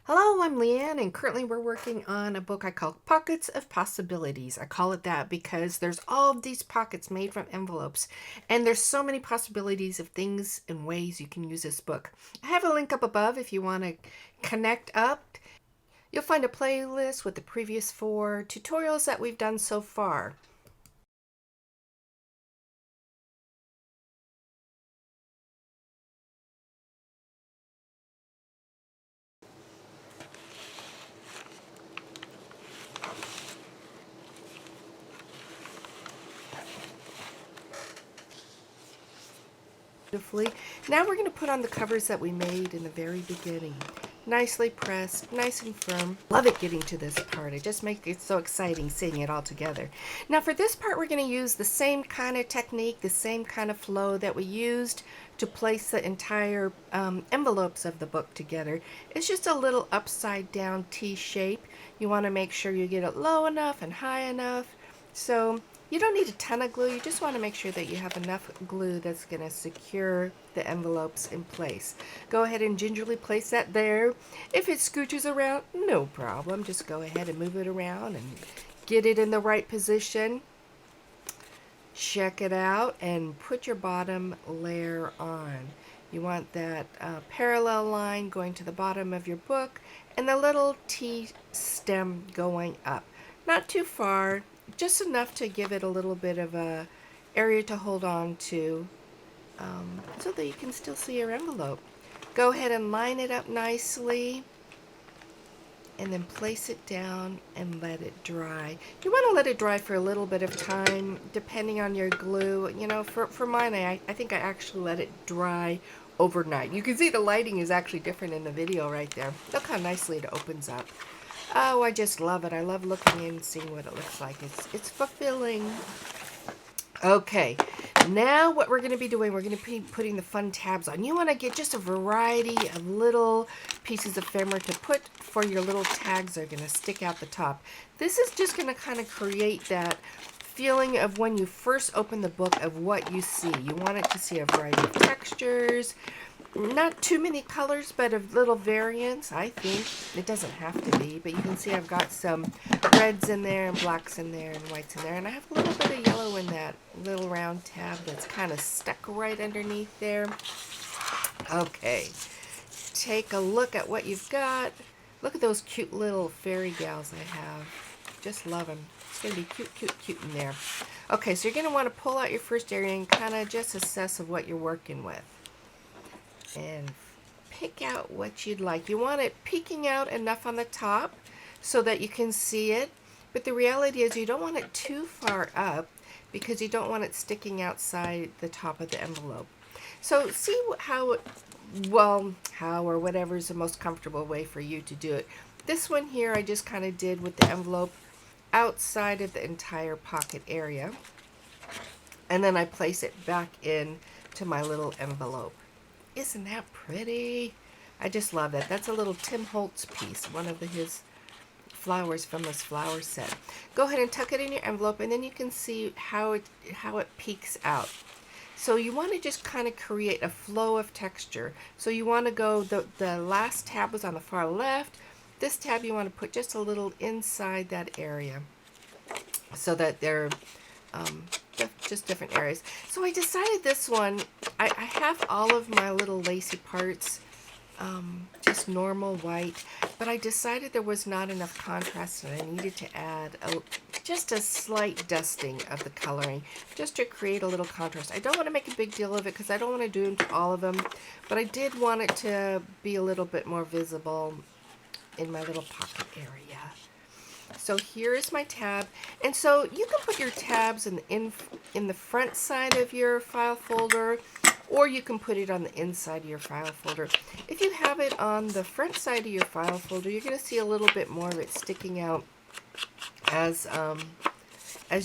Hello, I'm Leanne, and currently we're working on a book I call Pockets of Possibilities. I call it that because there's all of these pockets made from envelopes, and there's so many possibilities of things and ways you can use this book. I have a link up above if you want to connect up. You'll find a playlist with the previous 4 tutorials that we've done so far. Beautifully. Now we're going to put on the covers that we made in the very beginning. Nicely pressed, nice and firm. Love it getting to this part. It just makes it so exciting seeing it all together. Now for this part, we're going to use the same kind of technique, the same kind of flow that we used to place the entire envelopes of the book together. It's just a little upside down T shape. You want to make sure you get it low enough and high enough. So you don't need a ton of glue. You just want to make sure that you have enough glue that's going to secure the envelopes in place. Go ahead and gingerly place that there. If it scooches around, no problem. Just go ahead and move it around and get it in the right position. Check it out and put your bottom layer on. You want that parallel line going to the bottom of your book and the little T stem going up. Not too far, just enough to give it a little bit of a area to hold on to so that you can still see your envelope. Go ahead and line it up nicely and then place it down and let it dry. You want to let it dry for a little bit of time depending on your glue. You know, for mine, I think I actually let it dry overnight. You can see the lighting is actually different in the video right there. Look how nicely it opens up. Oh, I just love it. I love looking in and seeing what it looks like. It's fulfilling. Okay, now what we're going to be doing, we're going to be putting the fun tabs on. You want to get just a variety of little pieces of ephemera to put for your little tags that are going to stick out the top. This is just going to kind of create that feeling of when you first open the book of what you see. You want it to see a variety of textures, not too many colors, but a little variance, I think. It doesn't have to be, but you can see I've got some reds in there and blacks in there and whites in there, and I have a little bit of yellow in that little round tab that's kind of stuck right underneath there. Okay, take a look at what you've got. Look at those cute little fairy gals I have. Just love them. It's going to be cute, cute, cute in there. Okay, so you're going to want to pull out your first area and kind of just assess of what you're working with. And pick out what you'd like. You want it peeking out enough on the top so that you can see it, but the reality is you don't want it too far up because you don't want it sticking outside the top of the envelope. So see how or whatever is the most comfortable way for you to do it. This one here I just kind of did with the envelope outside of the entire pocket area, and then I place it back in to my little envelope. Isn't that pretty? I just love that. That's a little Tim Holtz piece, one of his flowers from this flower set. Go ahead and tuck it in your envelope, and then you can see how it peeks out. So you want to just kind of create a flow of texture. So you want to go, the last tab was on the far left. This tab you want to put just a little inside that area so that they're just different areas. So I decided this one, I have all of my little lacy parts just normal white, but I decided there was not enough contrast and I needed to add just a slight dusting of the coloring just to create a little contrast. I don't want to make a big deal of it because I don't want to do all of them, but I did want it to be a little bit more visible in my little pocket area. So here is my tab, and so you can put your tabs in the front side of your file folder, or you can put it on the inside of your file folder. If you have it on the front side of your file folder, you're going to see a little bit more of it sticking out as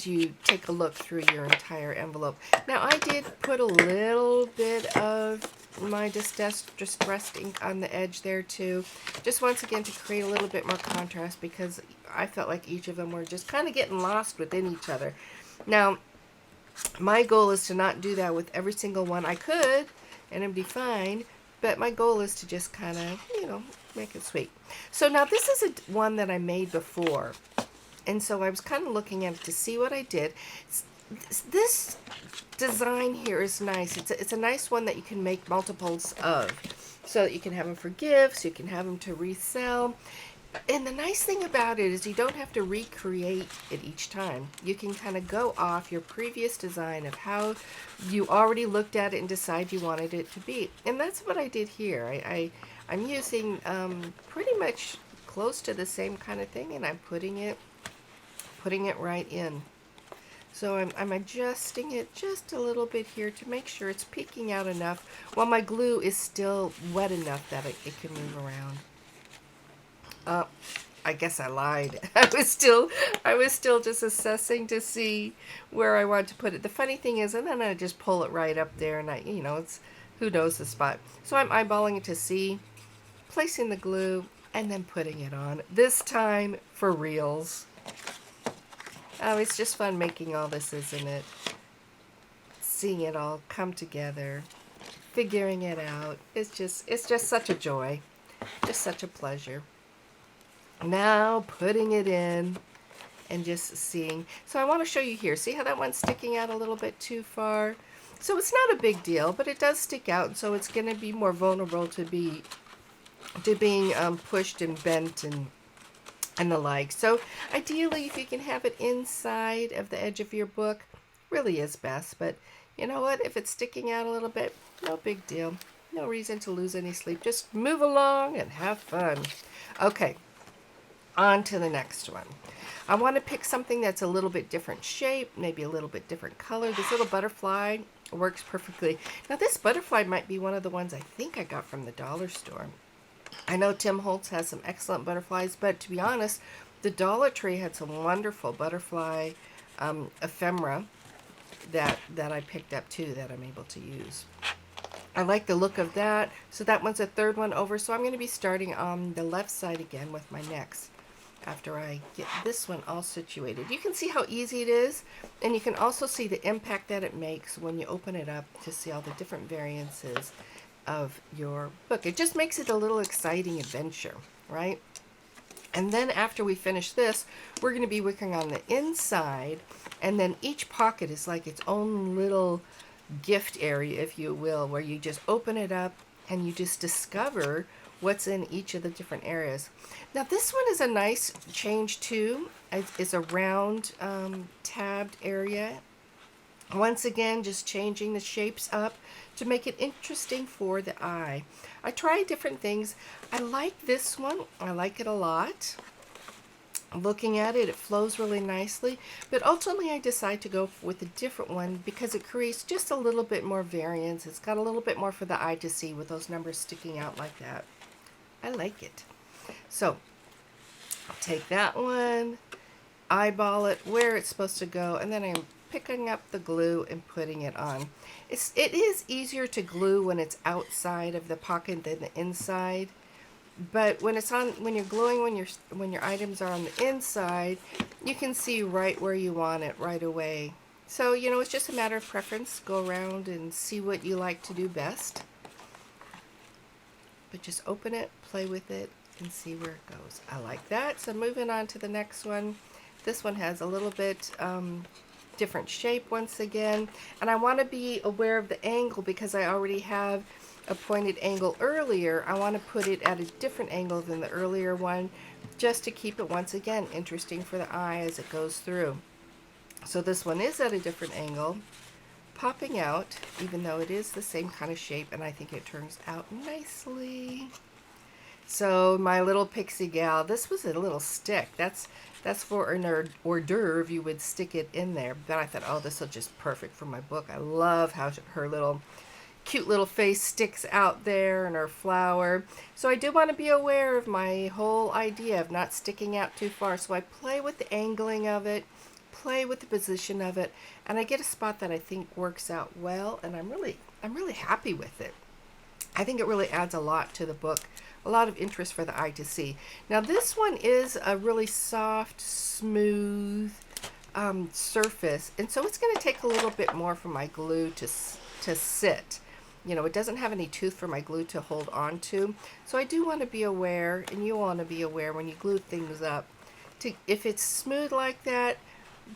you take a look through your entire envelope. Now I did put a little bit of my distressed ink on the edge there too, just once again to create a little bit more contrast because I felt like each of them were just kind of getting lost within each other. Now my goal is to not do that with every single one. I could and it'd be fine, but my goal is to just kind of, you know, Make it sweet. So now this is one that I made before. And so I was kind of looking at it to see what I did. This design here is nice. It's a nice one that you can make multiples of. So that you can have them for gifts, you can have them to resell. And the nice thing about it is you don't have to recreate it each time. You can kind of go off your previous design of how you already looked at it and decide you wanted it to be. And that's what I did here. I'm using pretty much close to the same kind of thing, and I'm putting it right in. So I'm adjusting it just a little bit here to make sure it's peeking out enough while my glue is still wet enough that it can move around. I guess I lied. I was still just assessing to see where I want to put it. The funny thing is, and then I just pull it right up there, and it's who knows the spot. So I'm eyeballing it to see, placing the glue, and then putting it on. This time for reals. Oh, it's just fun making all this, isn't it? Seeing it all come together, figuring it out. It's just such a joy, just such a pleasure. Now putting it in and just seeing. So I want to show you here. See how that one's sticking out a little bit too far? So it's not a big deal, but it does stick out. So it's going to be more vulnerable to being pushed and bent and the like. So ideally, if you can have it inside of the edge of your book, really is best. But you know what? If it's sticking out a little bit, no big deal. No reason to lose any sleep. Just move along and have fun. Okay. On to the next one. I want to pick something that's a little bit different shape, maybe a little bit different color. This little butterfly works perfectly. Now this butterfly might be one of the ones I think I got from the dollar store. I know Tim Holtz has some excellent butterflies, but to be honest, the Dollar Tree had some wonderful butterfly ephemera that I picked up too that I'm able to use. I like the look of that. So that one's a third one over. So I'm going to be starting on the left side again with my next after I get this one all situated. You can see how easy it is, and you can also see the impact that it makes when you open it up to see all the different variances of your book. It just makes it a little exciting adventure, right? And then after we finish this, we're going to be working on the inside, and then each pocket is like its own little gift area, if you will, where you just open it up and you just discover what's in each of the different areas. Now this one is a nice change too. It's a round tabbed area. Once again, just changing the shapes up to make it interesting for the eye. I tried different things. I like this one. I like it a lot. Looking at it, it flows really nicely, but ultimately I decide to go with a different one because it creates just a little bit more variance. It's got a little bit more for the eye to see with those numbers sticking out like that. I like it. So I'll take that one, eyeball it where it's supposed to go, and then I'm picking up the glue and putting it on. It is easier to glue when it's outside of the pocket than the inside. But when you're gluing when your items are on the inside, you can see right where you want it right away. So, it's just a matter of preference. Go around and see what you like to do best. But just open it, play with it, and see where it goes. I like that. So moving on to the next one. This one has a little bit different shape once again. And I want to be aware of the angle because I already have a pointed angle earlier. I want to put it at a different angle than the earlier one just to keep it once again interesting for the eye as it goes through. So this one is at a different angle, popping out even though it is the same kind of shape, and I think it turns out nicely. So my little pixie gal, this was a little stick. That's for an hors d'oeuvre. You would stick it in there, but I thought, oh, this will just perfect for my book. I love how her little cute little face sticks out there and her flower. So I do want to be aware of my whole idea of not sticking out too far. So I play with the angling of it, play with the position of it, and I get a spot that I think works out well, and I'm really happy with it. I think it really adds a lot to the book, a lot of interest for the eye to see. Now this one is a really soft, smooth surface, and so it's going to take a little bit more for my glue to sit. You know, it doesn't have any tooth for my glue to hold on to. So I do want to be aware, and you want to be aware when you glue things up, if it's smooth like that,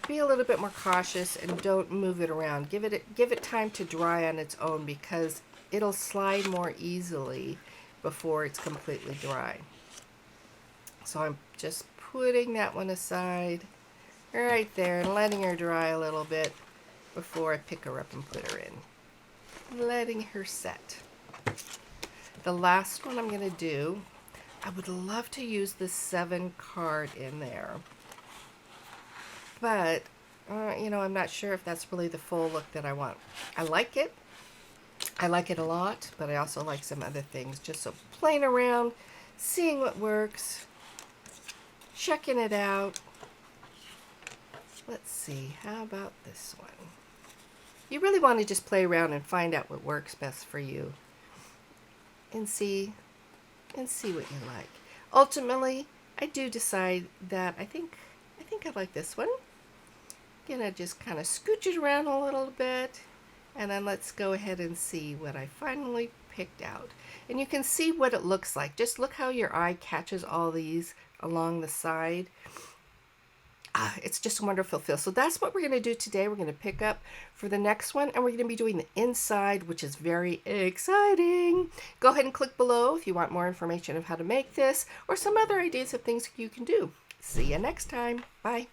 be a little bit more cautious and don't move it around. Give it time to dry on its own, because it'll slide more easily before it's completely dry. So I'm just putting that one aside right there and letting her dry a little bit before I pick her up and put her in. Letting her set. The last one I'm going to do, I would love to use the 7 card in there. But, you know, I'm not sure if that's really the full look that I want. I like it. I like it a lot, but I also like some other things. Just so playing around, seeing what works, checking it out. Let's see, how about this one? You really want to just play around and find out what works best for you. And see what you like. Ultimately, I do decide that I think I like this one. Gonna just kind of scooch it around a little bit, and then let's go ahead and see what I finally picked out. And you can see what it looks like. Just look how your eye catches all these along the side. It's just a wonderful feel. So that's what we're going to do today. We're going to pick up for the next one, and we're going to be doing the inside, which is very exciting. Go ahead and click below if you want more information of how to make this or some other ideas of things you can do. See you next time. Bye.